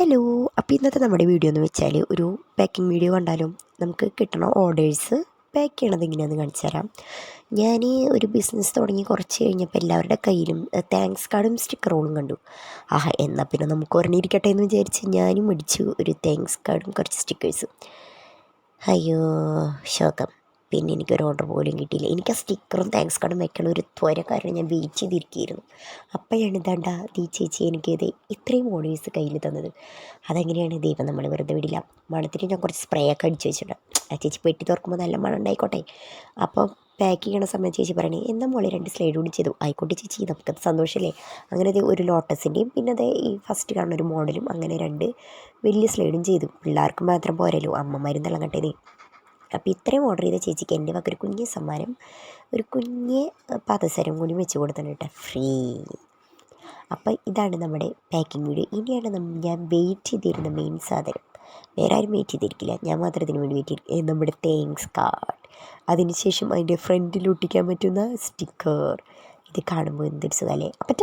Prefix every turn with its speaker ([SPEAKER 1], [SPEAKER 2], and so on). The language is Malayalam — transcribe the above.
[SPEAKER 1] ഹലോ. അപ്പോൾ ഇന്നത്തെ നമ്മുടെ വീഡിയോ എന്ന് വെച്ചാൽ ഒരു പാക്കിംഗ് വീഡിയോ കണ്ടാലും നമുക്ക് കിട്ടണ ഓർഡേഴ്സ് പാക്ക് ചെയ്യണത് എങ്ങനെയാണെന്ന് കാണിച്ചു തരാം. ഞാൻ ഒരു ബിസിനസ് തുടങ്ങി കുറച്ച് കഴിഞ്ഞപ്പോൾ എല്ലാവരുടെ കയ്യിലും താങ്ക്സ് കാർഡും സ്റ്റിക്കറുകളും കണ്ടു. എന്നാൽ പിന്നെ നമുക്ക് ഒരെണ്ണിരിക്കട്ടെ എന്ന് വിചാരിച്ച് ഞാനും മേടിച്ചു ഒരു താങ്ക്സ് കാർഡും കുറച്ച് സ്റ്റിക്കേഴ്സും. അയ്യോ ശോകം. പിന്നെ എനിക്കൊരു ഓർഡർ പോലും കിട്ടിയില്ല. എനിക്ക് ആ സ്റ്റിക്കറും താങ്ക്സ് കാർഡും വെക്കണ ഒരു ത്വര കാരണം ഞാൻ വെയിറ്റ് ചെയ്തിരിക്കുകയായിരുന്നു. അപ്പോഴാണ് ഇതാണ്ട ഈ ചേച്ചി എനിക്കിത് ഇത്രയും ഓർഡേഴ്സ് കയ്യിൽ തന്നത്. അതെങ്ങനെയാണ് ദൈവം നമ്മൾ വെറുതെ വിടില്ല. മണത്തിന് ഞാൻ കുറച്ച് സ്പ്രേ ഒക്കെ അടിച്ച് വെച്ചിട്ടുണ്ട്. ആ ചേച്ചി പെട്ടി തുറക്കുമ്പോൾ നല്ല മണം ഉണ്ടായിക്കോട്ടെ. അപ്പോൾ പാക്ക് ചെയ്യണ സമയത്ത് ചേച്ചി പറയണേ എന്താ മോളെ 2 സ്ലൈഡ് കൂടി ചെയ്തു. ആയിക്കോട്ടെ ചേച്ചി, നമുക്കത് സന്തോഷമല്ലേ. അങ്ങനെ അത് ഒരു ലോട്ടസിൻ്റെയും പിന്നെ അത് ഈ ഫസ്റ്റ് കാണുന്ന ഒരു മോഡലും അങ്ങനെ 2 വലിയ സ്ലൈഡും ചെയ്തു. പിള്ളേർക്ക് മാത്രം പോരല്ലോ, അമ്മമാരും തിളങ്ങട്ടേ. അപ്പോൾ ഇത്രയും ഓർഡർ ചെയ്ത ചേച്ചിക്ക് എൻ്റെ വക ഒരു കുഞ്ഞ് സമ്മാനം, ഒരു കുഞ്ഞ് പാദസരം കൂടി വെച്ച് കൊടുത്തിട്ട് ഫ്രീ. അപ്പോൾ ഇതാണ് നമ്മുടെ പാക്കിംഗ് വീഡിയോ. ഇനിയാണ് ഞാൻ വെയിറ്റ് ചെയ്തിരുന്ന മെയിൻ സാധനം. വേറെ ആരും വെയിറ്റ് ചെയ്തിരിക്കില്ല, ഞാൻ മാത്രം ഇതിന് വേണ്ടി വെയിറ്റ് ചെയ്തിരിക്കും. നമ്മുടെ താങ്ക്സ് കാർഡ്, അതിനുശേഷം അതിൻ്റെ ഫ്രണ്ടിൽ ഒട്ടിക്കാൻ പറ്റുന്ന സ്റ്റിക്കർ. ഇത് കാണുമ്പോൾ എന്തൊരു സുഖമല്ലേ. അപ്പം